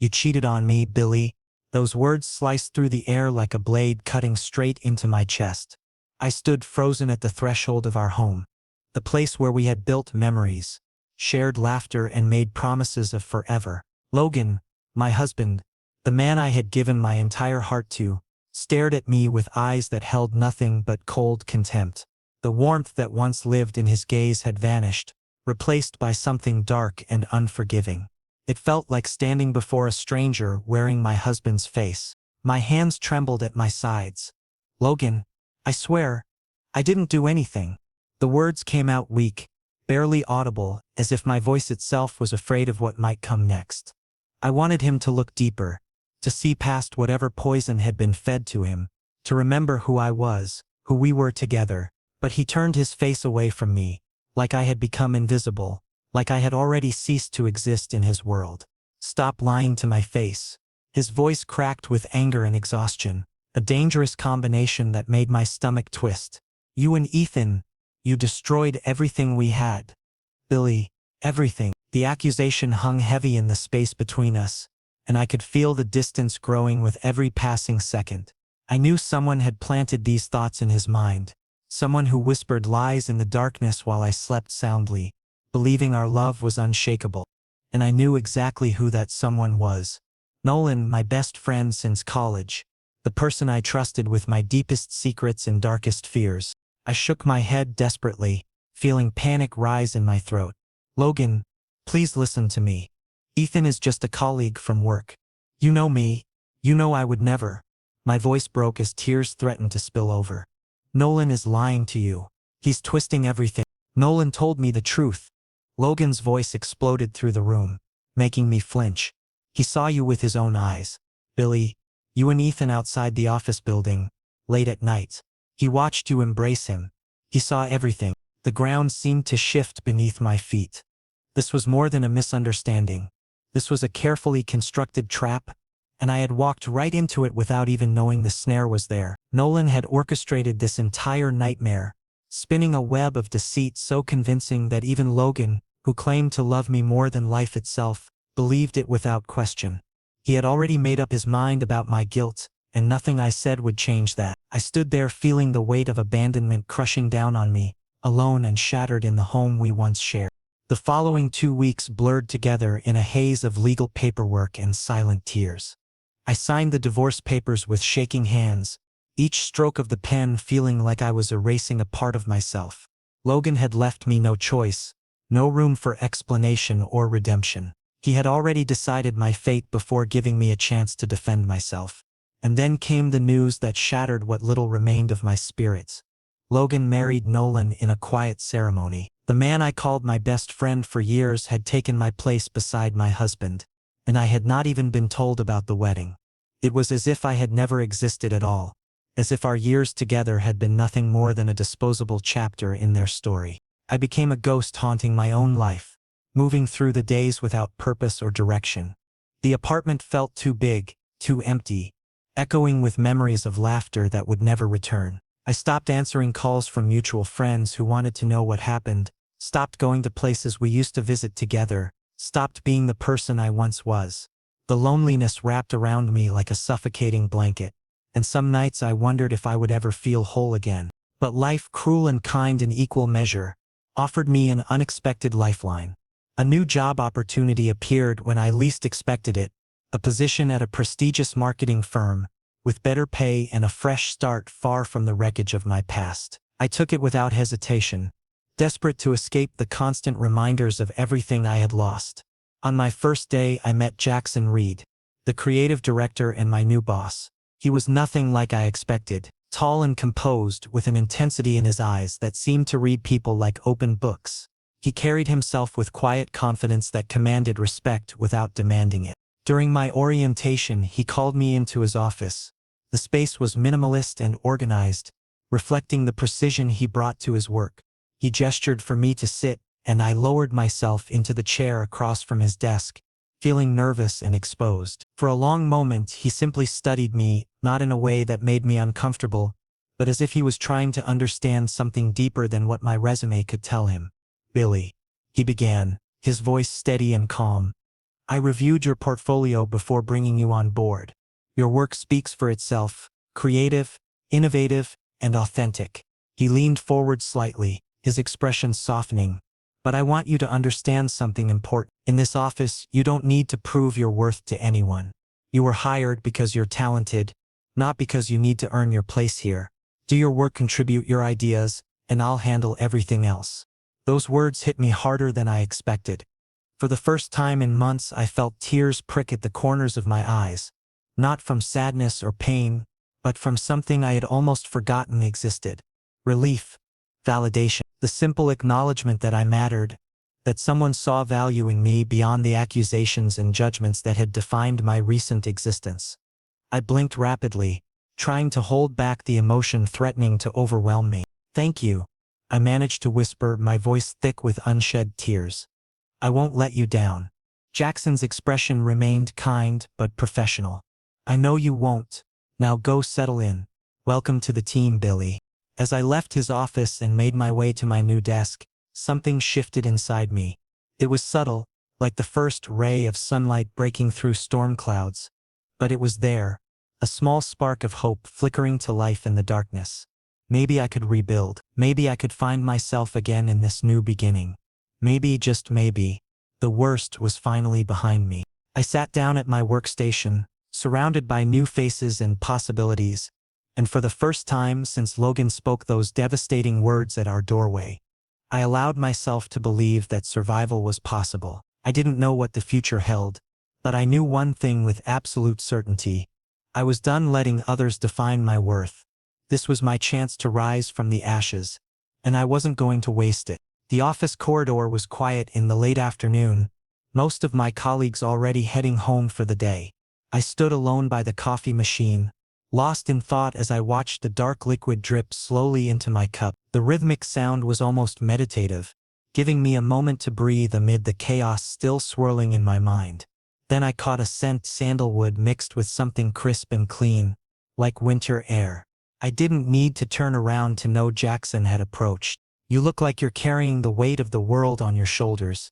You cheated on me, Billy. Those words sliced through the air like a blade cutting straight into my chest. I stood frozen at the threshold of our home, the place where we had built memories, shared laughter and made promises of forever. Logan, my husband, the man I had given my entire heart to, stared at me with eyes that held nothing but cold contempt. The warmth that once lived in his gaze had vanished, replaced by something dark and unforgiving. It felt like standing before a stranger wearing my husband's face. My hands trembled at my sides. Logan, I swear, I didn't do anything. The words came out weak, barely audible, as if my voice itself was afraid of what might come next. I wanted him to look deeper, to see past whatever poison had been fed to him, to remember who I was, who we were together. But he turned his face away from me, like I had become invisible, like I had already ceased to exist in his world. Stop lying to my face. His voice cracked with anger and exhaustion, a dangerous combination that made my stomach twist. You and Ethan, you destroyed everything we had. Billy, everything. The accusation hung heavy in the space between us, and I could feel the distance growing with every passing second. I knew someone had planted these thoughts in his mind, someone who whispered lies in the darkness while I slept soundly, believing our love was unshakable. And I knew exactly who that someone was. Nolan, my best friend since college, the person I trusted with my deepest secrets and darkest fears. I shook my head desperately, feeling panic rise in my throat. Logan, please listen to me. Ethan is just a colleague from work. You know me. You know I would never. My voice broke as tears threatened to spill over. Nolan is lying to you. He's twisting everything. Nolan told me the truth. Logan's voice exploded through the room, making me flinch. He saw you with his own eyes. Billy, you and Ethan outside the office building, late at night. He watched you embrace him. He saw everything. The ground seemed to shift beneath my feet. This was more than a misunderstanding. This was a carefully constructed trap, and I had walked right into it without even knowing the snare was there. Nolan had orchestrated this entire nightmare, spinning a web of deceit so convincing that even Logan, who claimed to love me more than life itself, believed it without question. He had already made up his mind about my guilt, and nothing I said would change that. I stood there feeling the weight of abandonment crushing down on me, alone and shattered in the home we once shared. The following 2 weeks blurred together in a haze of legal paperwork and silent tears. I signed the divorce papers with shaking hands, each stroke of the pen feeling like I was erasing a part of myself. Logan had left me no choice, no room for explanation or redemption. He had already decided my fate before giving me a chance to defend myself. And then came the news that shattered what little remained of my spirits. Logan married Nolan in a quiet ceremony. The man I called my best friend for years had taken my place beside my husband, and I had not even been told about the wedding. It was as if I had never existed at all, as if our years together had been nothing more than a disposable chapter in their story. I became a ghost haunting my own life, moving through the days without purpose or direction. The apartment felt too big, too empty, echoing with memories of laughter that would never return. I stopped answering calls from mutual friends who wanted to know what happened, stopped going to places we used to visit together, stopped being the person I once was. The loneliness wrapped around me like a suffocating blanket, and some nights I wondered if I would ever feel whole again. But life, cruel and kind in equal measure, offered me an unexpected lifeline. A new job opportunity appeared when I least expected it, a position at a prestigious marketing firm, with better pay and a fresh start far from the wreckage of my past. I took it without hesitation, desperate to escape the constant reminders of everything I had lost. On my first day I met Jaxon Reed, the creative director and my new boss. He was nothing like I expected, tall and composed with an intensity in his eyes that seemed to read people like open books. He carried himself with quiet confidence that commanded respect without demanding it. During my orientation he called me into his office. The space was minimalist and organized, reflecting the precision he brought to his work. He gestured for me to sit, and I lowered myself into the chair across from his desk, feeling nervous and exposed. For a long moment he simply studied me, not in a way that made me uncomfortable, but as if he was trying to understand something deeper than what my resume could tell him. Billy, he began, his voice steady and calm. I reviewed your portfolio before bringing you on board. Your work speaks for itself, creative, innovative, and authentic. He leaned forward slightly, his expression softening. But I want you to understand something important. In this office, you don't need to prove your worth to anyone. You were hired because you're talented, not because you need to earn your place here. Do your work, contribute your ideas, and I'll handle everything else. Those words hit me harder than I expected. For the first time in months, I felt tears prick at the corners of my eyes, not from sadness or pain, but from something I had almost forgotten existed. Relief, validation, the simple acknowledgement that I mattered, that someone saw value in me beyond the accusations and judgments that had defined my recent existence. I blinked rapidly, trying to hold back the emotion threatening to overwhelm me. "Thank you," I managed to whisper, my voice thick with unshed tears. "I won't let you down." Jaxon's expression remained kind but professional. "I know you won't. Now go settle in. Welcome to the team, Billy." As I left his office and made my way to my new desk, something shifted inside me. It was subtle, like the first ray of sunlight breaking through storm clouds. But it was there, a small spark of hope flickering to life in the darkness. Maybe I could rebuild. Maybe I could find myself again in this new beginning. Maybe, just maybe, the worst was finally behind me. I sat down at my workstation, surrounded by new faces and possibilities, and for the first time since Logan spoke those devastating words at our doorway, I allowed myself to believe that survival was possible. I didn't know what the future held, but I knew one thing with absolute certainty. I was done letting others define my worth. This was my chance to rise from the ashes, and I wasn't going to waste it. The office corridor was quiet in the late afternoon, most of my colleagues already heading home for the day. I stood alone by the coffee machine, lost in thought as I watched the dark liquid drip slowly into my cup. The rhythmic sound was almost meditative, giving me a moment to breathe amid the chaos still swirling in my mind. Then I caught a scent, sandalwood mixed with something crisp and clean, like winter air. I didn't need to turn around to know Jaxon had approached. "You look like you're carrying the weight of the world on your shoulders,"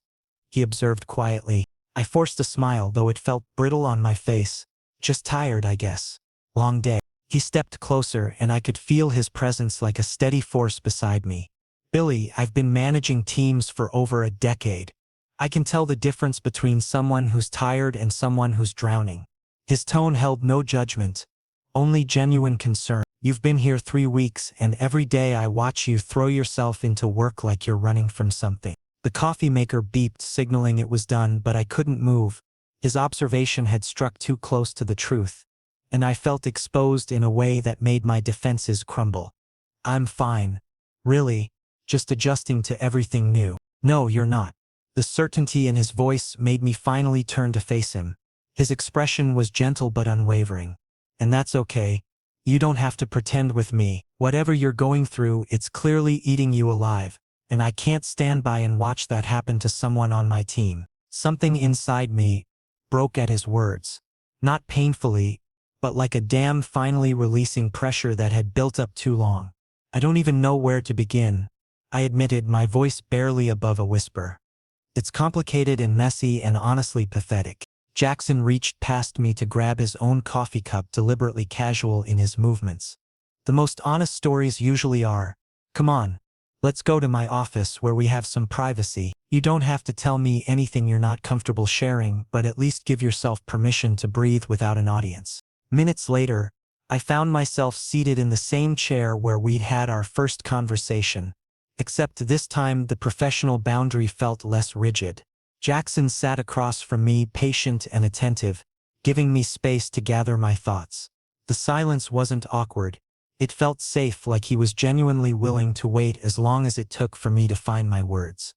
he observed quietly. I forced a smile, though it felt brittle on my face. "Just tired, I guess. Long day." He stepped closer and I could feel his presence like a steady force beside me. "Billy, I've been managing teams for over a decade. I can tell the difference between someone who's tired and someone who's drowning." His tone held no judgment, only genuine concern. "You've been here 3 weeks and every day I watch you throw yourself into work like you're running from something." The coffee maker beeped, signaling it was done, but I couldn't move. His observation had struck too close to the truth, and I felt exposed in a way that made my defenses crumble. "I'm fine. Really, just adjusting to everything new." "No, you're not." The certainty in his voice made me finally turn to face him. His expression was gentle but unwavering. "And that's okay. You don't have to pretend with me. Whatever you're going through, it's clearly eating you alive, and I can't stand by and watch that happen to someone on my team." Something inside me broke at his words. Not painfully, but like a dam finally releasing pressure that had built up too long. "I don't even know where to begin," I admitted, my voice barely above a whisper. "It's complicated and messy and honestly pathetic." Jaxon reached past me to grab his own coffee cup, deliberately casual in his movements. "The most honest stories usually are. Come on, let's go to my office where we have some privacy. You don't have to tell me anything you're not comfortable sharing, but at least give yourself permission to breathe without an audience." Minutes later, I found myself seated in the same chair where we'd had our first conversation, except this time the professional boundary felt less rigid. Jaxon sat across from me, patient and attentive, giving me space to gather my thoughts. The silence wasn't awkward. It felt safe, like he was genuinely willing to wait as long as it took for me to find my words.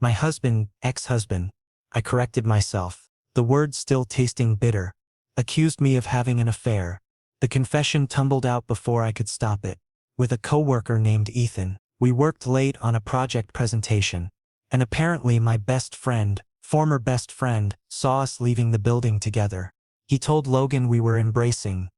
"My husband, ex-husband," I corrected myself, the word still tasting bitter, "accused me of having an affair." The confession tumbled out before I could stop it. "With a coworker named Ethan. We worked late on a project presentation, and apparently my former best friend, saw us leaving the building together. He told Logan we were embracing,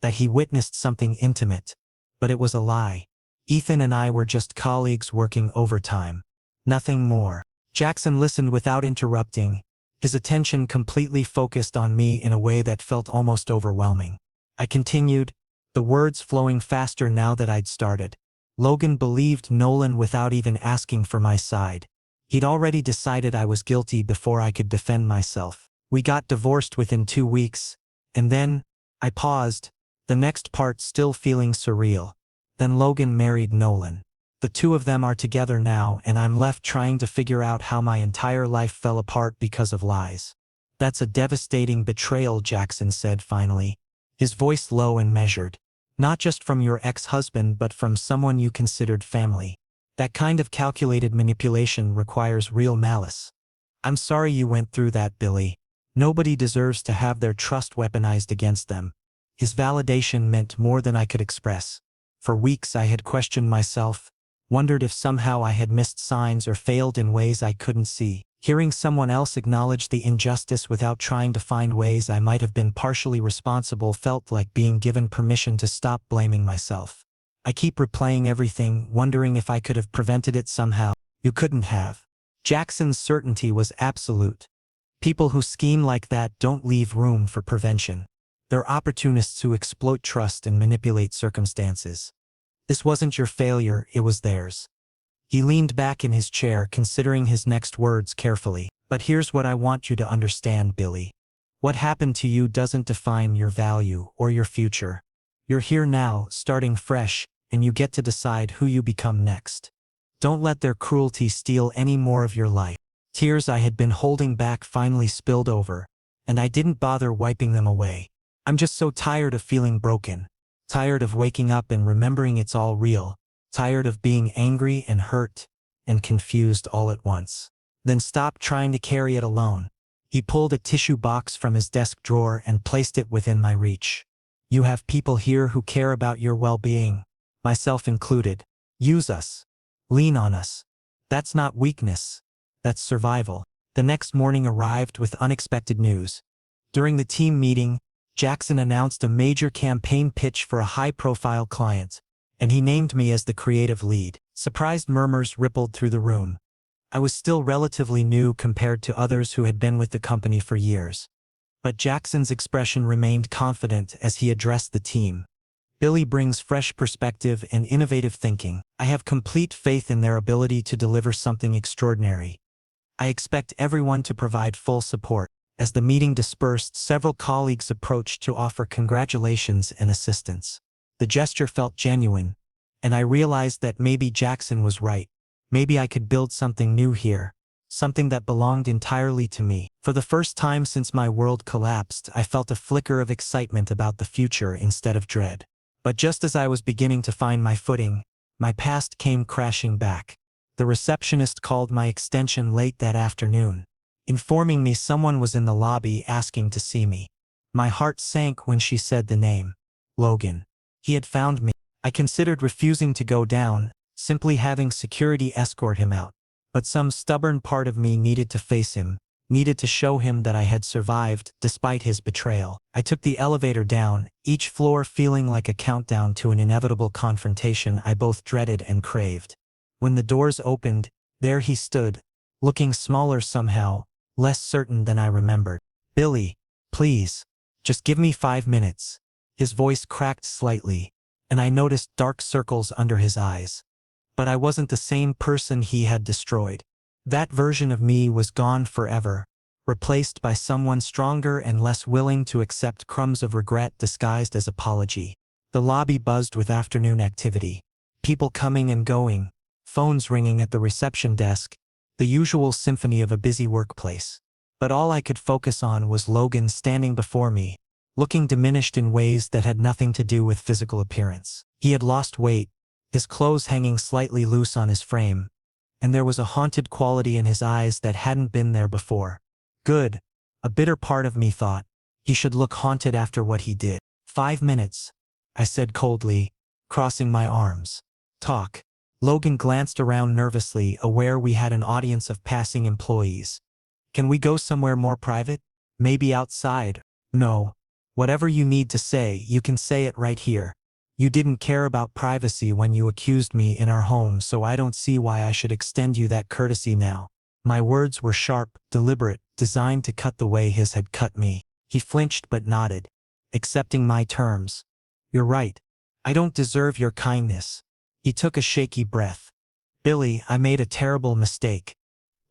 that he witnessed something intimate, but it was a lie. Ethan and I were just colleagues working overtime. Nothing more." Jaxon listened without interrupting, his attention completely focused on me in a way that felt almost overwhelming. I continued, the words flowing faster now that I'd started. Logan believed Nolan without even asking for my side. He'd already decided I was guilty before I could defend myself. We got divorced within 2 weeks, and then, I paused, the next part still feeling surreal. Then Logan married Nolan. The two of them are together now, and I'm left trying to figure out how my entire life fell apart because of lies. That's a devastating betrayal, Jaxon said finally, his voice low and measured. Not just from your ex-husband but from someone you considered family. That kind of calculated manipulation requires real malice. I'm sorry you went through that, Billy. Nobody deserves to have their trust weaponized against them. His validation meant more than I could express. For weeks I had questioned myself, wondered if somehow I had missed signs or failed in ways I couldn't see. Hearing someone else acknowledge the injustice without trying to find ways I might have been partially responsible felt like being given permission to stop blaming myself. I keep replaying everything, wondering if I could have prevented it somehow. You couldn't have. Jackson's certainty was absolute. People who scheme like that don't leave room for prevention. They're opportunists who exploit trust and manipulate circumstances. This wasn't your failure, it was theirs. He leaned back in his chair, considering his next words carefully. But here's what I want you to understand, Billy. What happened to you doesn't define your value or your future. You're here now, starting fresh, and you get to decide who you become next. Don't let their cruelty steal any more of your life. Tears I had been holding back finally spilled over, and I didn't bother wiping them away. I'm just so tired of feeling broken. Tired of waking up and remembering it's all real. Tired of being angry and hurt and confused all at once. Then stop trying to carry it alone. He pulled a tissue box from his desk drawer and placed it within my reach. You have people here who care about your well-being, myself included. Use us. Lean on us. That's not weakness. That's survival. The next morning arrived with unexpected news. During the team meeting, Jaxon announced a major campaign pitch for a high-profile client, and he named me as the creative lead. Surprised murmurs rippled through the room. I was still relatively new compared to others who had been with the company for years. But Jackson's expression remained confident as he addressed the team. Billy brings fresh perspective and innovative thinking. I have complete faith in their ability to deliver something extraordinary. I expect everyone to provide full support. As the meeting dispersed, several colleagues approached to offer congratulations and assistance. The gesture felt genuine, and I realized that maybe Jaxon was right. Maybe I could build something new here, something that belonged entirely to me. For the first time since my world collapsed, I felt a flicker of excitement about the future instead of dread. But just as I was beginning to find my footing, my past came crashing back. The receptionist called my extension late that afternoon, informing me someone was in the lobby asking to see me. My heart sank when she said the name. Logan. He had found me. I considered refusing to go down, simply having security escort him out. But some stubborn part of me needed to face him, needed to show him that I had survived despite his betrayal. I took the elevator down, each floor feeling like a countdown to an inevitable confrontation I both dreaded and craved. When the doors opened, there he stood, looking smaller somehow, less certain than I remembered. Billy, please, just give me 5 minutes. His voice cracked slightly, and I noticed dark circles under his eyes. But I wasn't the same person he had destroyed. That version of me was gone forever, replaced by someone stronger and less willing to accept crumbs of regret disguised as apology. The lobby buzzed with afternoon activity. People coming and going, phones ringing at the reception desk, the usual symphony of a busy workplace. But all I could focus on was Logan standing before me, looking diminished in ways that had nothing to do with physical appearance. He had lost weight, his clothes hanging slightly loose on his frame, and there was a haunted quality in his eyes that hadn't been there before. Good, a bitter part of me thought. He should look haunted after what he did. 5 minutes, I said coldly, crossing my arms. Talk. Logan glanced around nervously, aware we had an audience of passing employees. Can we go somewhere more private? Maybe outside? No. Whatever you need to say, you can say it right here. You didn't care about privacy when you accused me in our home, so I don't see why I should extend you that courtesy now. My words were sharp, deliberate, designed to cut the way his had cut me. He flinched but nodded, accepting my terms. You're right. I don't deserve your kindness. He took a shaky breath. Billy, I made a terrible mistake.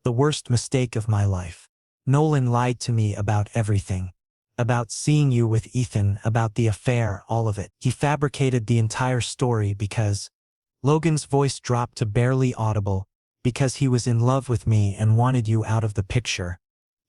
The worst mistake of my life. Nolan lied to me about everything. About seeing you with Ethan, about the affair, all of it. He fabricated the entire story because Logan's voice dropped to barely audible, because he was in love with me and wanted you out of the picture.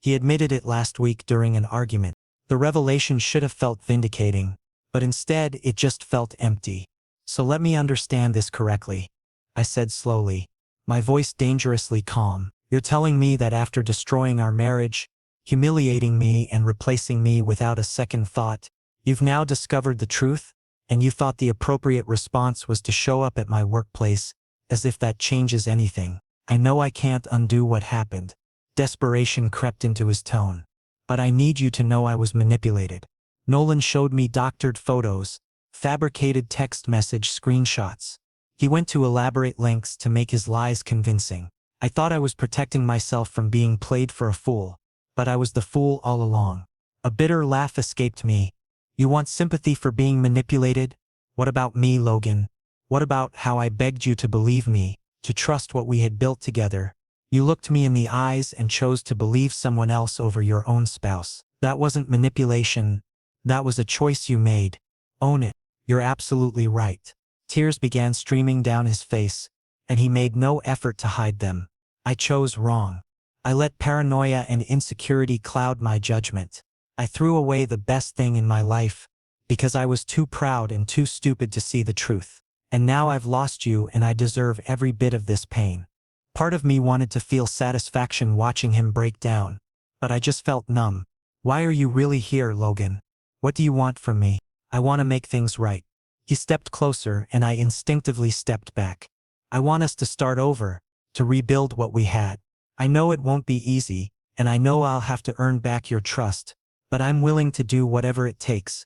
He admitted it last week during an argument. The revelation should have felt vindicating, but instead it just felt empty. So let me understand this correctly, I said slowly, my voice dangerously calm. You're telling me that after destroying our marriage, humiliating me and replacing me without a second thought, you've now discovered the truth, and you thought the appropriate response was to show up at my workplace, as if that changes anything. I know I can't undo what happened. Desperation crept into his tone. But I need you to know I was manipulated. Nolan showed me doctored photos, fabricated text message screenshots. He went to elaborate lengths to make his lies convincing. I thought I was protecting myself from being played for a fool, but I was the fool all along. A bitter laugh escaped me. You want sympathy for being manipulated? What about me, Logan? What about how I begged you to believe me, to trust what we had built together? You looked me in the eyes and chose to believe someone else over your own spouse. That wasn't manipulation. That was a choice you made. Own it. You're absolutely right. Tears began streaming down his face, and he made no effort to hide them. I chose wrong. I let paranoia and insecurity cloud my judgment. I threw away the best thing in my life, because I was too proud and too stupid to see the truth. And now I've lost you and I deserve every bit of this pain. Part of me wanted to feel satisfaction watching him break down, but I just felt numb. Why are you really here, Logan? What do you want from me? I want to make things right. He stepped closer and I instinctively stepped back. I want us to start over, to rebuild what we had. I know it won't be easy, and I know I'll have to earn back your trust, but I'm willing to do whatever it takes.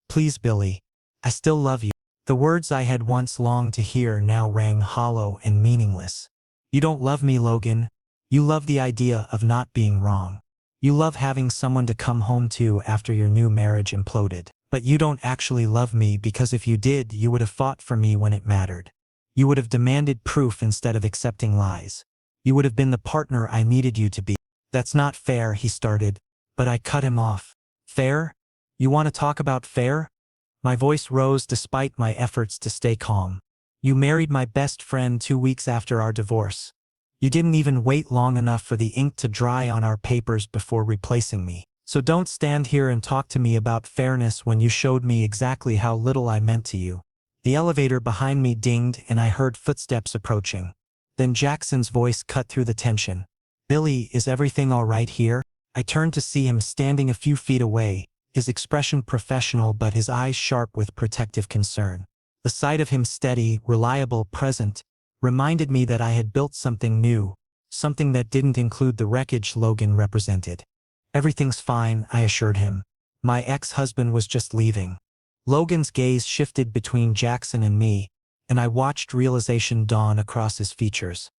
Please, Billy. I still love you. The words I had once longed to hear now rang hollow and meaningless. You don't love me, Logan. You love the idea of not being wrong. You love having someone to come home to after your new marriage imploded. But you don't actually love me because if you did, you would have fought for me when it mattered. You would have demanded proof instead of accepting lies. You would have been the partner I needed you to be. That's not fair, he started, but I cut him off. Fair? You want to talk about fair? My voice rose despite my efforts to stay calm. You married my best friend 2 weeks after our divorce. You didn't even wait long enough for the ink to dry on our papers before replacing me. So don't stand here and talk to me about fairness when you showed me exactly how little I meant to you. The elevator behind me dinged and I heard footsteps approaching. Then Jackson's voice cut through the tension. Billy, is everything all right here? I turned to see him standing a few feet away, his expression professional but his eyes sharp with protective concern. The sight of him steady, reliable, present, reminded me that I had built something new, something that didn't include the wreckage Logan represented. Everything's fine, I assured him. My ex-husband was just leaving. Logan's gaze shifted between Jaxon and me, and I watched realization dawn across his features.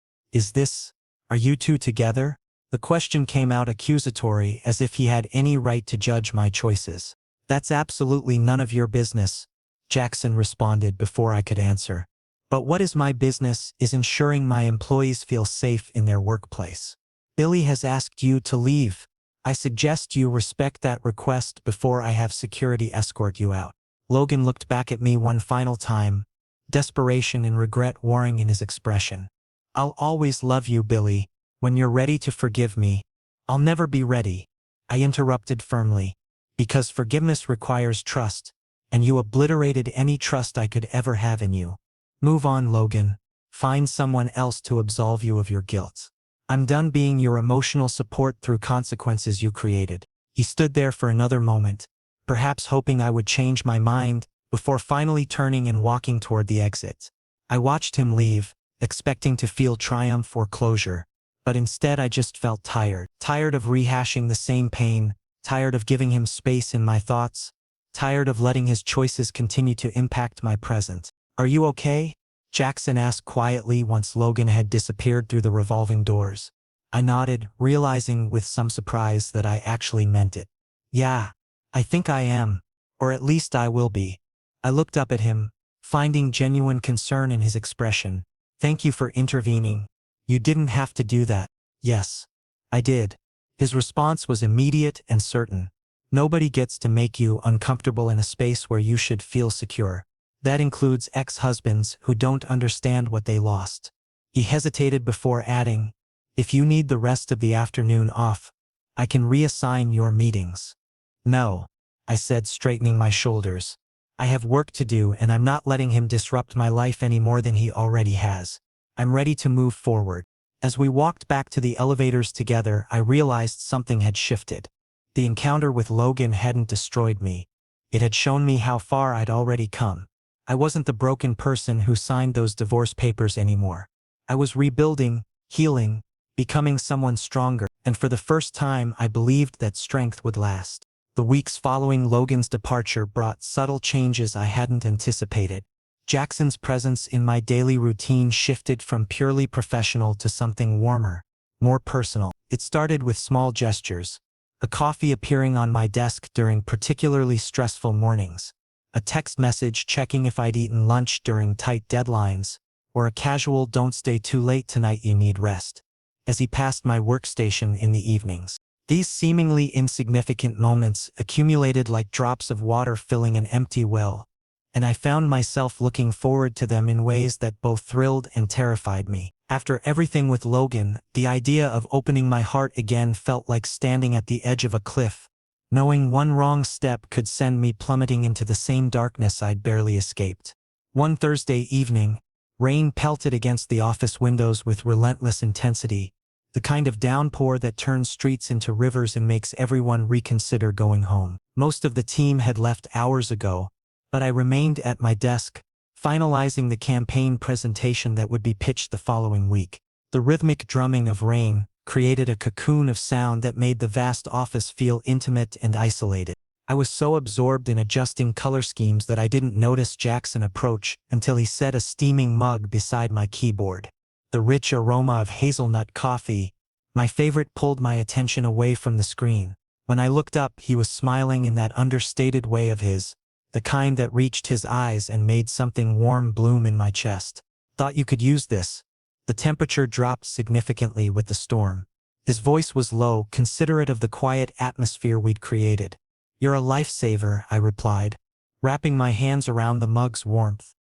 Are you two together? The question came out accusatory, as if he had any right to judge my choices. That's absolutely none of your business, Jaxon responded before I could answer. But what is my business is ensuring my employees feel safe in their workplace. Billy has asked you to leave. I suggest you respect that request before I have security escort you out. Logan looked back at me one final time, desperation and regret warring in his expression. I'll always love you, Billy. When you're ready to forgive me, I'll never be ready. I interrupted firmly. Because forgiveness requires trust, and you obliterated any trust I could ever have in you. Move on, Logan. Find someone else to absolve you of your guilt. I'm done being your emotional support through consequences you created. He stood there for another moment, perhaps hoping I would change my mind, before finally turning and walking toward the exit. I watched him leave, expecting to feel triumph or closure, but instead I just felt tired. Tired of rehashing the same pain, tired of giving him space in my thoughts, tired of letting his choices continue to impact my present. Are you okay? Jaxon asked quietly once Logan had disappeared through the revolving doors. I nodded, realizing with some surprise that I actually meant it. Yeah, I think I am. Or at least I will be. I looked up at him, finding genuine concern in his expression. Thank you for intervening. You didn't have to do that. Yes, I did. His response was immediate and certain. Nobody gets to make you uncomfortable in a space where you should feel secure. That includes ex-husbands who don't understand what they lost. He hesitated before adding, if you need the rest of the afternoon off, I can reassign your meetings. No, I said, straightening my shoulders. I have work to do and I'm not letting him disrupt my life any more than he already has. I'm ready to move forward. As we walked back to the elevators together, I realized something had shifted. The encounter with Logan hadn't destroyed me. It had shown me how far I'd already come. I wasn't the broken person who signed those divorce papers anymore. I was rebuilding, healing, becoming someone stronger, and for the first time I believed that strength would last. The weeks following Logan's departure brought subtle changes I hadn't anticipated. Jaxon's presence in my daily routine shifted from purely professional to something warmer, more personal. It started with small gestures. A coffee appearing on my desk during particularly stressful mornings. A text message checking if I'd eaten lunch during tight deadlines, or a casual "don't stay too late tonight, you need rest," as he passed my workstation in the evenings. These seemingly insignificant moments accumulated like drops of water filling an empty well, and I found myself looking forward to them in ways that both thrilled and terrified me. After everything with Logan, the idea of opening my heart again felt like standing at the edge of a cliff, knowing one wrong step could send me plummeting into the same darkness I'd barely escaped. One Thursday evening, rain pelted against the office windows with relentless intensity, the kind of downpour that turns streets into rivers and makes everyone reconsider going home. Most of the team had left hours ago, but I remained at my desk, finalizing the campaign presentation that would be pitched the following week. The rhythmic drumming of rain created a cocoon of sound that made the vast office feel intimate and isolated. I was so absorbed in adjusting color schemes that I didn't notice Jaxon approach until he set a steaming mug beside my keyboard. The rich aroma of hazelnut coffee, my favorite, pulled my attention away from the screen. When I looked up, he was smiling in that understated way of his, the kind that reached his eyes and made something warm bloom in my chest. Thought you could use this. The temperature dropped significantly with the storm. His voice was low, considerate of the quiet atmosphere we'd created. You're a lifesaver, I replied, wrapping my hands around the mug's warmth.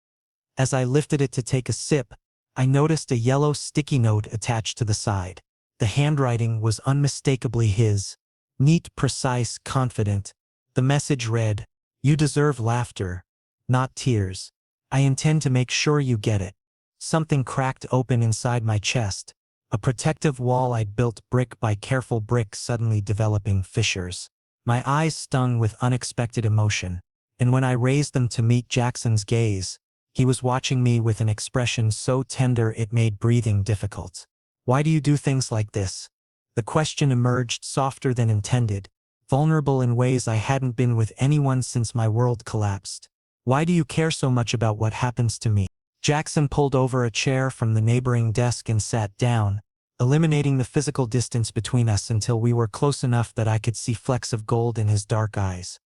As I lifted it to take a sip, I noticed a yellow sticky note attached to the side. The handwriting was unmistakably his. Neat, precise, confident. The message read, "You deserve laughter, not tears. I intend to make sure you get it." Something cracked open inside my chest, a protective wall I'd built brick by careful brick suddenly developing fissures. My eyes stung with unexpected emotion, and when I raised them to meet Jaxon's gaze, he was watching me with an expression so tender it made breathing difficult. "Why do you do things like this?" The question emerged softer than intended, vulnerable in ways I hadn't been with anyone since my world collapsed. "Why do you care so much about what happens to me?" Jaxon pulled over a chair from the neighboring desk and sat down, eliminating the physical distance between us until we were close enough that I could see flecks of gold in his dark eyes.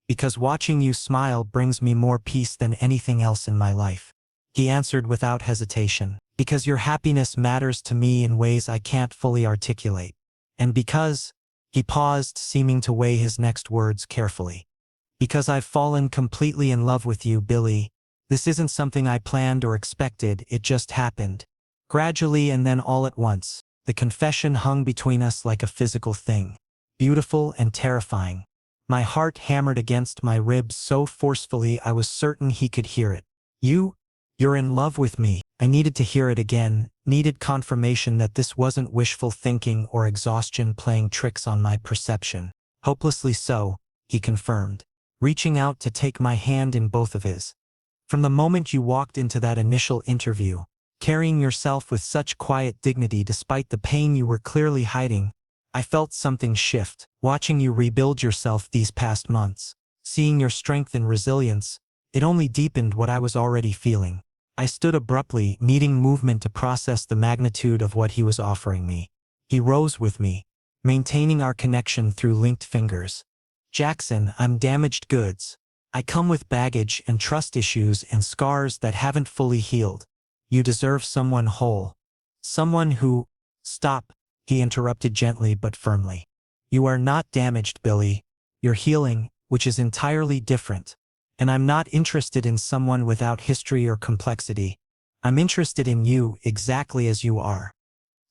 "Because watching you smile brings me more peace than anything else in my life," he answered without hesitation. "Because your happiness matters to me in ways I can't fully articulate. And because," he paused, seeming to weigh his next words carefully, "because I've fallen completely in love with you, Billy. This isn't something I planned or expected, it just happened. Gradually and then all at once." The confession hung between us like a physical thing, beautiful and terrifying. My heart hammered against my ribs so forcefully I was certain he could hear it. You're in love with me." I needed to hear it again, needed confirmation that this wasn't wishful thinking or exhaustion playing tricks on my perception. "Hopelessly so," he confirmed, reaching out to take my hand in both of his. "From the moment you walked into that initial interview, carrying yourself with such quiet dignity despite the pain you were clearly hiding, I felt something shift. Watching you rebuild yourself these past months, seeing your strength and resilience, it only deepened what I was already feeling." I stood abruptly, needing movement to process the magnitude of what he was offering me. He rose with me, maintaining our connection through linked fingers. Jaxon, I'm damaged goods. I come with baggage and trust issues and scars that haven't fully healed. You deserve someone whole. Someone who— Stop, he interrupted gently but firmly. You are not damaged, Billy. You're healing, which is entirely different. And I'm not interested in someone without history or complexity. I'm interested in you exactly as you are.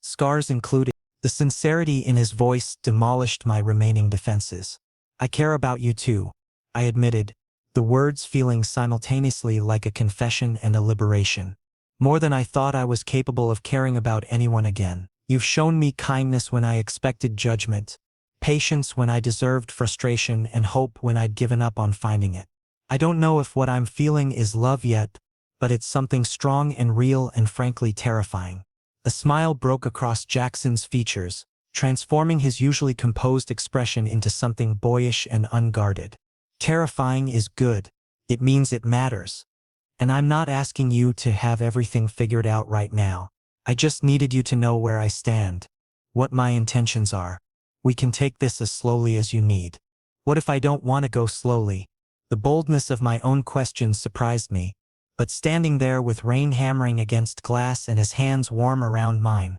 Scars included. The sincerity in his voice demolished my remaining defenses. I care about you too, I admitted, the words feeling simultaneously like a confession and a liberation. More than I thought I was capable of caring about anyone again. You've shown me kindness when I expected judgment, patience when I deserved frustration, and hope when I'd given up on finding it. I don't know if what I'm feeling is love yet, but it's something strong and real and frankly terrifying. A smile broke across Jaxon's features, transforming his usually composed expression into something boyish and unguarded. Terrifying is good. It means it matters. And I'm not asking you to have everything figured out right now. I just needed you to know where I stand, what my intentions are. We can take this as slowly as you need. What if I don't want to go slowly? The boldness of my own questions surprised me. But standing there with rain hammering against glass and his hands warm around mine,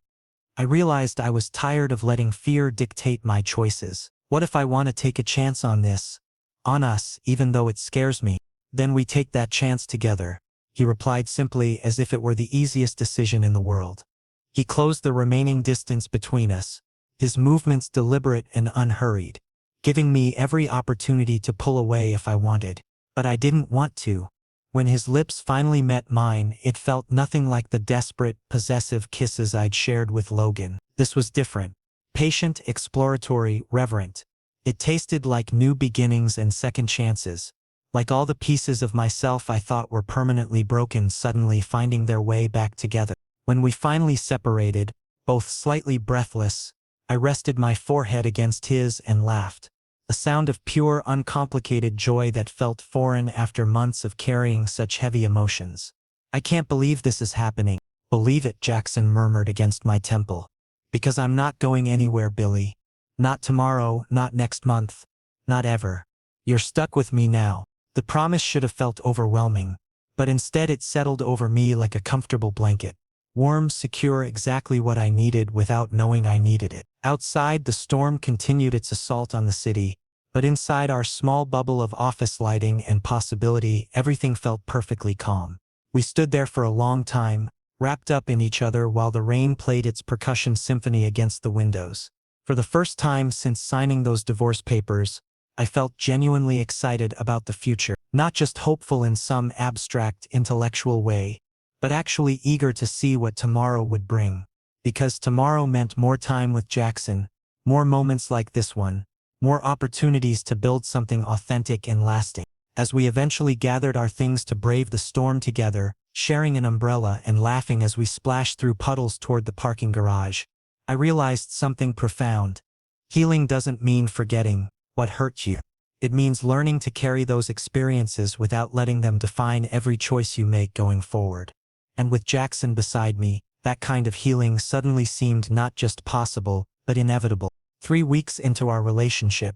I realized I was tired of letting fear dictate my choices. What if I want to take a chance on this? On us, even though it scares me? Then we take that chance together, he replied simply as if it were the easiest decision in the world. He closed the remaining distance between us, his movements deliberate and unhurried, giving me every opportunity to pull away if I wanted. But I didn't want to. When his lips finally met mine, it felt nothing like the desperate, possessive kisses I'd shared with Logan. This was different. Patient, exploratory, reverent. It tasted like new beginnings and second chances. Like all the pieces of myself I thought were permanently broken suddenly finding their way back together. When we finally separated, both slightly breathless, I rested my forehead against his and laughed. A sound of pure, uncomplicated joy that felt foreign after months of carrying such heavy emotions. I can't believe this is happening. Believe it, Jaxon murmured against my temple. Because I'm not going anywhere, Billy. Not tomorrow, not next month, not ever. You're stuck with me now. The promise should have felt overwhelming, but instead it settled over me like a comfortable blanket. Warm, secure, exactly what I needed without knowing I needed it. Outside, the storm continued its assault on the city, but inside our small bubble of office lighting and possibility, everything felt perfectly calm. We stood there for a long time, wrapped up in each other while the rain played its percussion symphony against the windows. For the first time since signing those divorce papers, I felt genuinely excited about the future, not just hopeful in some abstract intellectual way, but actually eager to see what tomorrow would bring. Because tomorrow meant more time with Jaxon, more moments like this one, more opportunities to build something authentic and lasting. As we eventually gathered our things to brave the storm together, sharing an umbrella and laughing as we splashed through puddles toward the parking garage, I realized something profound. Healing doesn't mean forgetting what hurt you. It means learning to carry those experiences without letting them define every choice you make going forward. And with Jaxon beside me, that kind of healing suddenly seemed not just possible, but inevitable. 3 weeks into our relationship,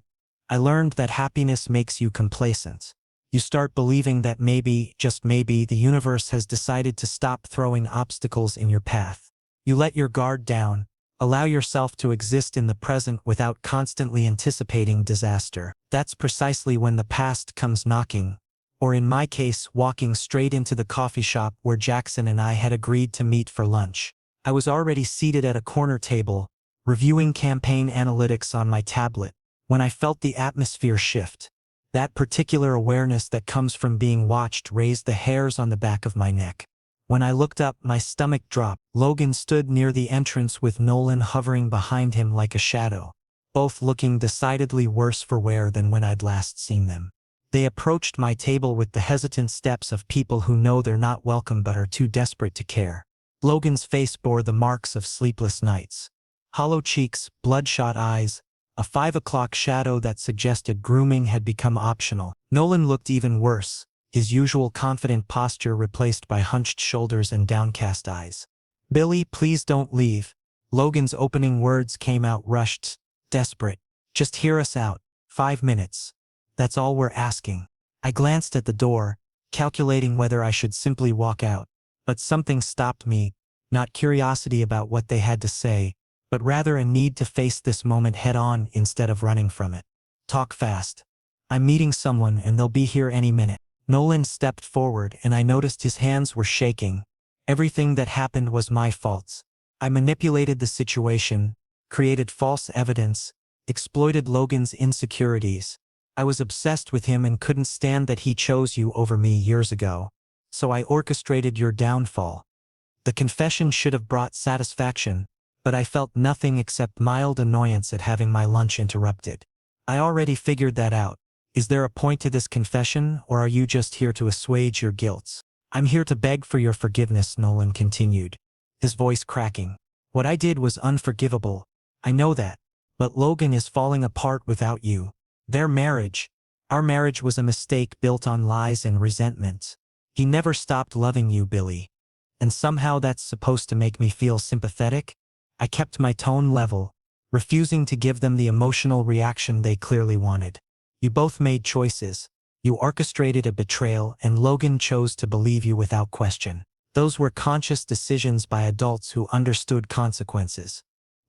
I learned that happiness makes you complacent. You start believing that maybe, just maybe, the universe has decided to stop throwing obstacles in your path. You let your guard down, allow yourself to exist in the present without constantly anticipating disaster. That's precisely when the past comes knocking, or in my case, walking straight into the coffee shop where Jaxon and I had agreed to meet for lunch. I was already seated at a corner table, reviewing campaign analytics on my tablet, when I felt the atmosphere shift. That particular awareness that comes from being watched raised the hairs on the back of my neck. When I looked up, my stomach dropped. Logan stood near the entrance with Nolan hovering behind him like a shadow, both looking decidedly worse for wear than when I'd last seen them. They approached my table with the hesitant steps of people who know they're not welcome but are too desperate to care. Logan's face bore the marks of sleepless nights. Hollow cheeks, bloodshot eyes, a 5 o'clock shadow that suggested grooming had become optional. Nolan looked even worse, his usual confident posture replaced by hunched shoulders and downcast eyes. "Billy, please don't leave," Logan's opening words came out rushed, desperate. Just hear us out. 5 minutes. That's all we're asking. I glanced at the door, calculating whether I should simply walk out. But something stopped me, not curiosity about what they had to say, but rather a need to face this moment head-on instead of running from it. Talk fast. I'm meeting someone and they'll be here any minute. Nolan stepped forward and I noticed his hands were shaking. Everything that happened was my fault. I manipulated the situation, created false evidence, exploited Logan's insecurities. I was obsessed with him and couldn't stand that he chose you over me years ago. So I orchestrated your downfall. The confession should have brought satisfaction, but I felt nothing except mild annoyance at having my lunch interrupted. I already figured that out. Is there a point to this confession, or are you just here to assuage your guilt? I'm here to beg for your forgiveness, Nolan continued, his voice cracking. What I did was unforgivable. I know that. But Logan is falling apart without you. Our marriage was a mistake built on lies and resentment. He never stopped loving you, Billy. And somehow that's supposed to make me feel sympathetic? I kept my tone level, refusing to give them the emotional reaction they clearly wanted. You both made choices. You orchestrated a betrayal and Logan chose to believe you without question. Those were conscious decisions by adults who understood consequences.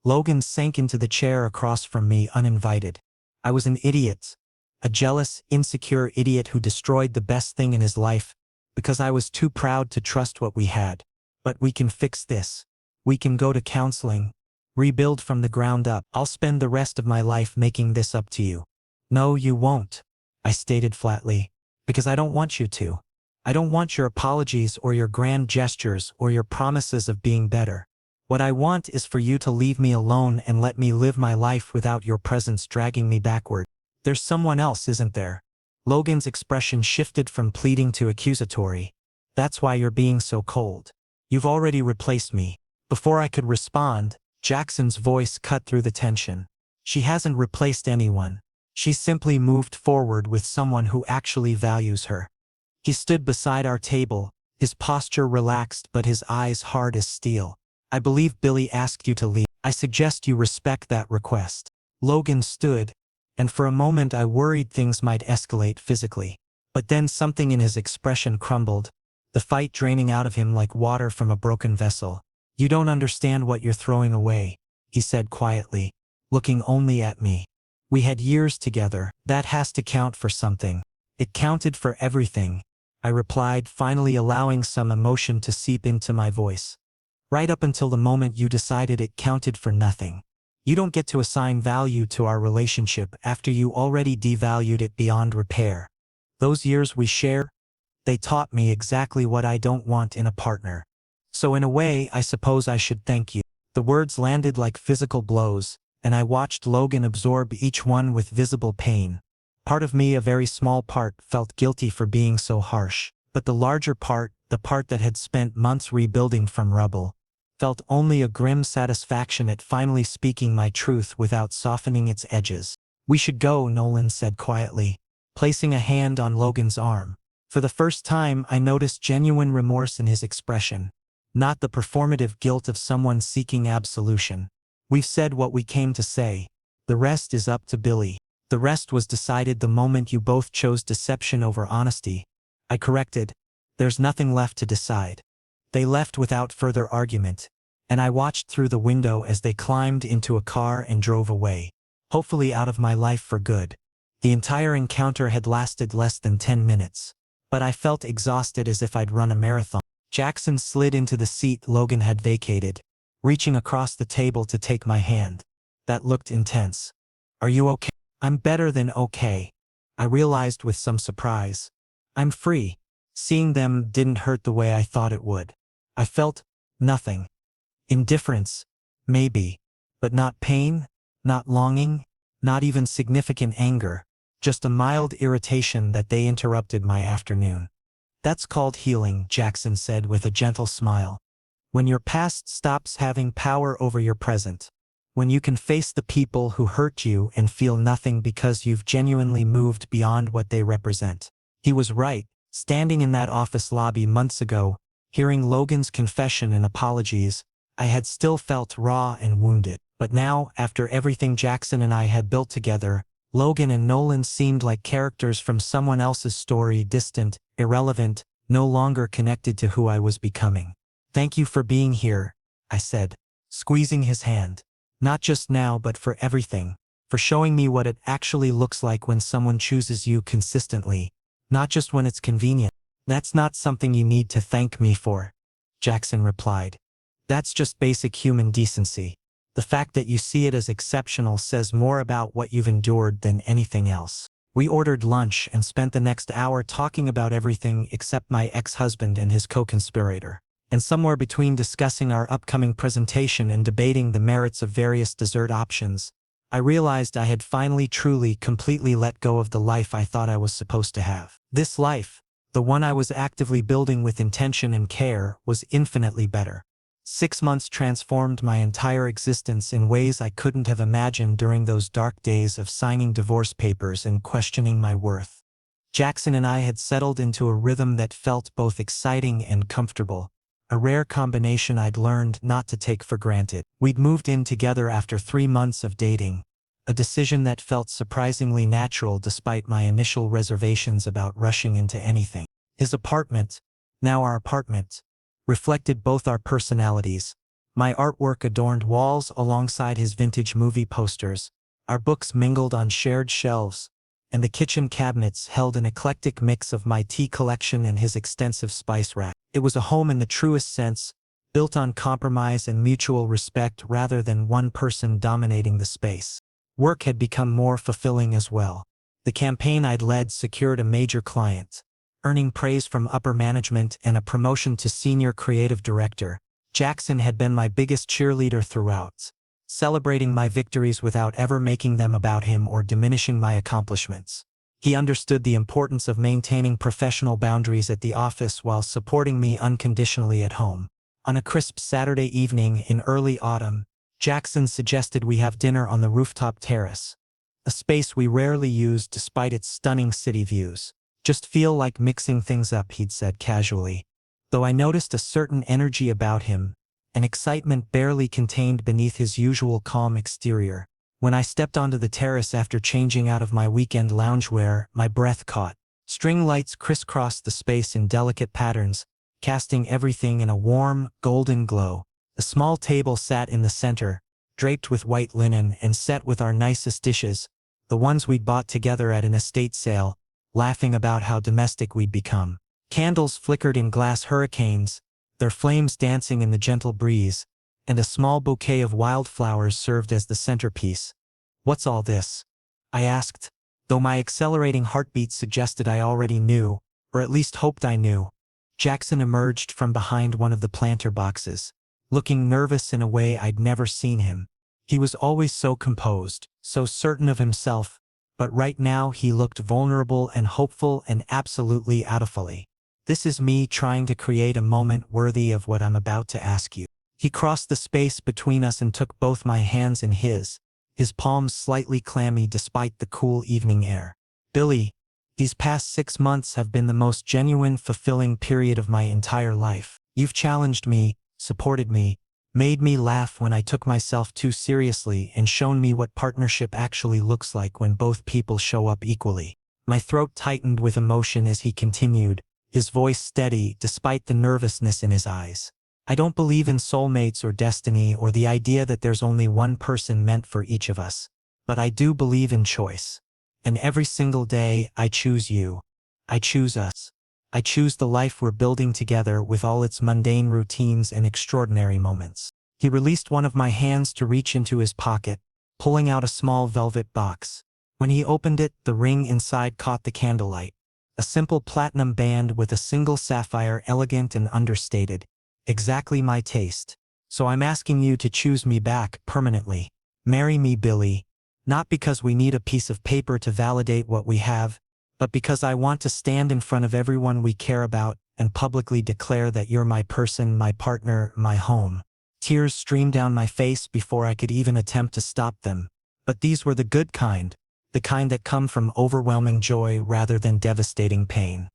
Logan sank into the chair across from me uninvited. I was an idiot. A jealous, insecure idiot who destroyed the best thing in his life because I was too proud to trust what we had. But we can fix this. We can go to counseling, rebuild from the ground up. I'll spend the rest of my life making this up to you. No, you won't, I stated flatly, because I don't want you to. I don't want your apologies or your grand gestures or your promises of being better. What I want is for you to leave me alone and let me live my life without your presence dragging me backward. There's someone else, isn't there? Logan's expression shifted from pleading to accusatory. That's why you're being so cold. You've already replaced me. Before I could respond, Jackson's voice cut through the tension. She hasn't replaced anyone. She simply moved forward with someone who actually values her. He stood beside our table, his posture relaxed but his eyes hard as steel. I believe Billy asked you to leave. I suggest you respect that request. Logan stood, and for a moment I worried things might escalate physically. But then something in his expression crumbled, the fight draining out of him like water from a broken vessel. You don't understand what you're throwing away, he said quietly, looking only at me. We had years together. That has to count for something. It counted for everything, I replied, finally allowing some emotion to seep into my voice. Right up until the moment you decided it counted for nothing. You don't get to assign value to our relationship after you already devalued it beyond repair. Those years we share, they taught me exactly what I don't want in a partner. So in a way, I suppose I should thank you. The words landed like physical blows, and I watched Logan absorb each one with visible pain. Part of me, a very small part, felt guilty for being so harsh, but the larger part, the part that had spent months rebuilding from rubble, felt only a grim satisfaction at finally speaking my truth without softening its edges. We should go, Nolan said quietly, placing a hand on Logan's arm. For the first time, I noticed genuine remorse in his expression, not the performative guilt of someone seeking absolution. We've said what we came to say. The rest is up to Billy. The rest was decided the moment you both chose deception over honesty. I corrected. There's nothing left to decide. They left without further argument, and I watched through the window as they climbed into a car and drove away, hopefully out of my life for good. The entire encounter had lasted less than 10 minutes, but I felt exhausted as if I'd run a marathon. Jaxon slid into the seat Logan had vacated, reaching across the table to take my hand. That looked intense. Are you okay? I'm better than okay, I realized with some surprise. I'm free. Seeing them didn't hurt the way I thought it would. I felt nothing. Indifference, maybe, but not pain, not longing, not even significant anger, just a mild irritation that they interrupted my afternoon. That's called healing, Jaxon said with a gentle smile. When your past stops having power over your present. When you can face the people who hurt you and feel nothing because you've genuinely moved beyond what they represent. He was right. Standing in that office lobby months ago, hearing Logan's confession and apologies, I had still felt raw and wounded. But now, after everything Jaxon and I had built together, Logan and Nolan seemed like characters from someone else's story, distant, irrelevant, no longer connected to who I was becoming. "Thank you for being here," I said, squeezing his hand. "Not just now but for everything. For showing me what it actually looks like when someone chooses you consistently, not just when it's convenient." "That's not something you need to thank me for," Jaxon replied. "That's just basic human decency. The fact that you see it as exceptional says more about what you've endured than anything else." We ordered lunch and spent the next hour talking about everything except my ex-husband and his co-conspirator. And somewhere between discussing our upcoming presentation and debating the merits of various dessert options, I realized I had finally truly completely let go of the life I thought I was supposed to have. This life, the one I was actively building with intention and care, was infinitely better. 6 months transformed my entire existence in ways I couldn't have imagined during those dark days of signing divorce papers and questioning my worth. Jaxon and I had settled into a rhythm that felt both exciting and comfortable, a rare combination I'd learned not to take for granted. We'd moved in together after 3 months of dating, a decision that felt surprisingly natural despite my initial reservations about rushing into anything. His apartment, now our apartment, reflected both our personalities. My artwork adorned walls alongside his vintage movie posters, our books mingled on shared shelves, and the kitchen cabinets held an eclectic mix of my tea collection and his extensive spice rack. It was a home in the truest sense, built on compromise and mutual respect rather than one person dominating the space. Work had become more fulfilling as well. The campaign I'd led secured a major client, earning praise from upper management and a promotion to senior creative director. Jaxon had been my biggest cheerleader throughout, celebrating my victories without ever making them about him or diminishing my accomplishments. He understood the importance of maintaining professional boundaries at the office while supporting me unconditionally at home. On a crisp Saturday evening in early autumn, Jaxon suggested we have dinner on the rooftop terrace, a space we rarely used despite its stunning city views. "Just feel like mixing things up," he'd said casually, though I noticed a certain energy about him, an excitement barely contained beneath his usual calm exterior. When I stepped onto the terrace after changing out of my weekend loungewear, my breath caught. String lights crisscrossed the space in delicate patterns, casting everything in a warm, golden glow. A small table sat in the center, draped with white linen and set with our nicest dishes, the ones we'd bought together at an estate sale, laughing about how domestic we'd become. Candles flickered in glass hurricanes, their flames dancing in the gentle breeze, and a small bouquet of wildflowers served as the centerpiece. "What's all this?" I asked, though my accelerating heartbeat suggested I already knew, or at least hoped I knew. Jaxon emerged from behind one of the planter boxes, looking nervous in a way I'd never seen him. He was always so composed, so certain of himself, but right now he looked vulnerable and hopeful and absolutely out of fully. "This is me trying to create a moment worthy of what I'm about to ask you." He crossed the space between us and took both my hands in his palms slightly clammy despite the cool evening air. "Billy, these past 6 months have been the most genuine, fulfilling period of my entire life. You've challenged me, supported me, made me laugh when I took myself too seriously, and shown me what partnership actually looks like when both people show up equally." My throat tightened with emotion as he continued, his voice steady despite the nervousness in his eyes. "I don't believe in soulmates or destiny or the idea that there's only one person meant for each of us. But I do believe in choice. And every single day, I choose you. I choose us. I choose the life we're building together with all its mundane routines and extraordinary moments." He released one of my hands to reach into his pocket, pulling out a small velvet box. When he opened it, the ring inside caught the candlelight. A simple platinum band with a single sapphire, elegant and understated. Exactly my taste. "So I'm asking you to choose me back permanently. Marry me, Billy. Not because we need a piece of paper to validate what we have, but because I want to stand in front of everyone we care about and publicly declare that you're my person, my partner, my home." Tears streamed down my face before I could even attempt to stop them. But these were the good kind, the kind that come from overwhelming joy rather than devastating pain.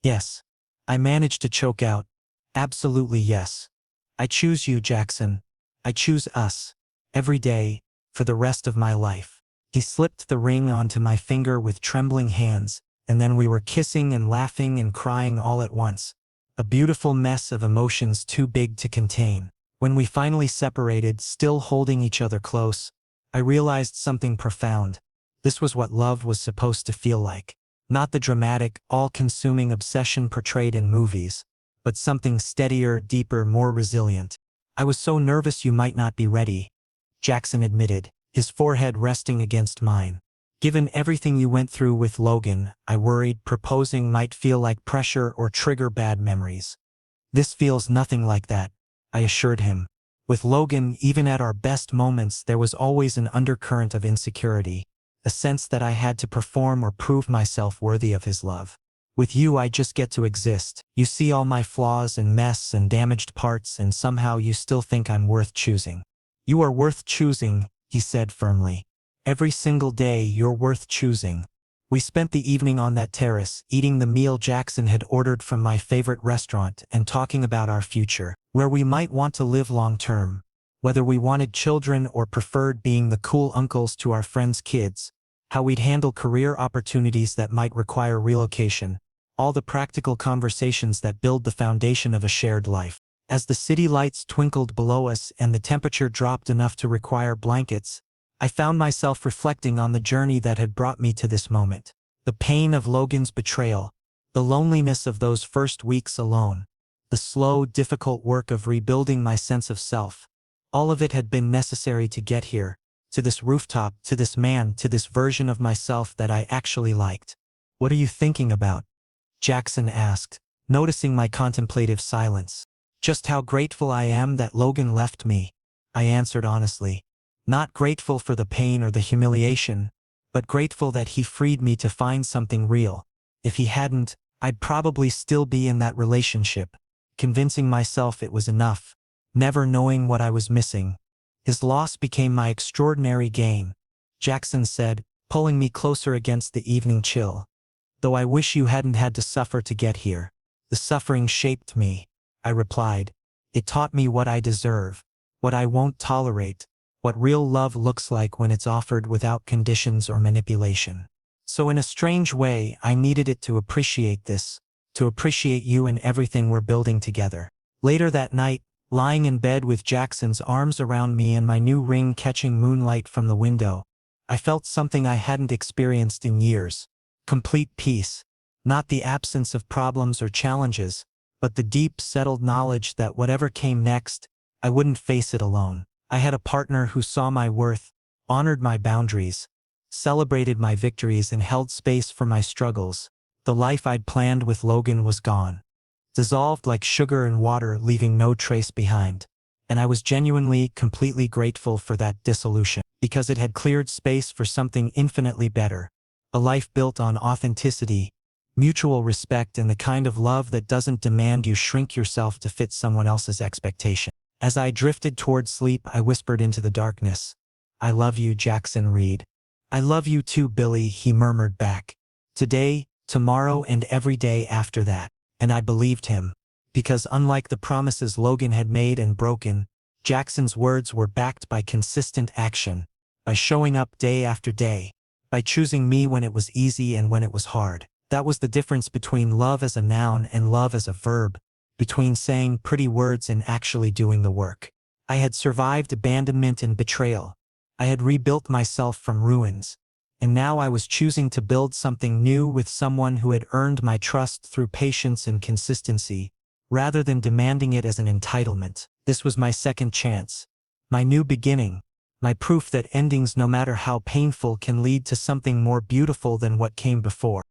"Yes," I managed to choke out. "Absolutely yes. I choose you, Jaxon." I choose us. Every day, for the rest of my life. He slipped the ring onto my finger with trembling hands, and then we were kissing and laughing and crying all at once. A beautiful mess of emotions too big to contain. When we finally separated, still holding each other close, I realized something profound. This was what love was supposed to feel like. Not the dramatic, all-consuming obsession portrayed in movies, but something steadier, deeper, more resilient. I was so nervous you might not be ready, Jaxon admitted, his forehead resting against mine. Given everything you went through with Logan, I worried proposing might feel like pressure or trigger bad memories. This feels nothing like that, I assured him. With Logan, even at our best moments, there was always an undercurrent of insecurity, a sense that I had to perform or prove myself worthy of his love. With you, I just get to exist. You see all my flaws and mess and damaged parts, and somehow you still think I'm worth choosing. You are worth choosing, he said firmly. Every single day, you're worth choosing. We spent the evening on that terrace, eating the meal Jaxon had ordered from my favorite restaurant and talking about our future, where we might want to live long-term, whether we wanted children or preferred being the cool uncles to our friends' kids, how we'd handle career opportunities that might require relocation, all the practical conversations that build the foundation of a shared life. As the city lights twinkled below us and the temperature dropped enough to require blankets, I found myself reflecting on the journey that had brought me to this moment. The pain of Logan's betrayal, the loneliness of those first weeks alone, the slow, difficult work of rebuilding my sense of self. All of it had been necessary to get here, to this rooftop, to this man, to this version of myself that I actually liked. What are you thinking about? Jaxon asked, noticing my contemplative silence. Just how grateful I am that Logan left me, I answered honestly. Not grateful for the pain or the humiliation, but grateful that he freed me to find something real. If he hadn't, I'd probably still be in that relationship, convincing myself it was enough, never knowing what I was missing. His loss became my extraordinary gain, Jaxon said, pulling me closer against the evening chill. Though I wish you hadn't had to suffer to get here. The suffering shaped me, I replied. It taught me what I deserve, what I won't tolerate, what real love looks like when it's offered without conditions or manipulation. So in a strange way, I needed it to appreciate this, to appreciate you and everything we're building together. Later that night, lying in bed with Jaxon's arms around me and my new ring catching moonlight from the window, I felt something I hadn't experienced in years. Complete peace. Not the absence of problems or challenges, but the deep, settled knowledge that whatever came next, I wouldn't face it alone. I had a partner who saw my worth, honored my boundaries, celebrated my victories and held space for my struggles. The life I'd planned with Logan was gone, dissolved like sugar in water, leaving no trace behind. And I was genuinely, completely grateful for that dissolution, because it had cleared space for something infinitely better. A life built on authenticity, mutual respect, and the kind of love that doesn't demand you shrink yourself to fit someone else's expectation. As I drifted toward sleep, I whispered into the darkness, "I love you, Jaxon Reed." "I love you too, Billy," he murmured back. "Today, tomorrow, and every day after that." And I believed him. Because unlike the promises Logan had made and broken, Jaxon's words were backed by consistent action, by showing up day after day, by choosing me when it was easy and when it was hard. That was the difference between love as a noun and love as a verb, between saying pretty words and actually doing the work. I had survived abandonment and betrayal. I had rebuilt myself from ruins. And now I was choosing to build something new with someone who had earned my trust through patience and consistency, rather than demanding it as an entitlement. This was my second chance, my new beginning, my proof that endings, no matter how painful, can lead to something more beautiful than what came before.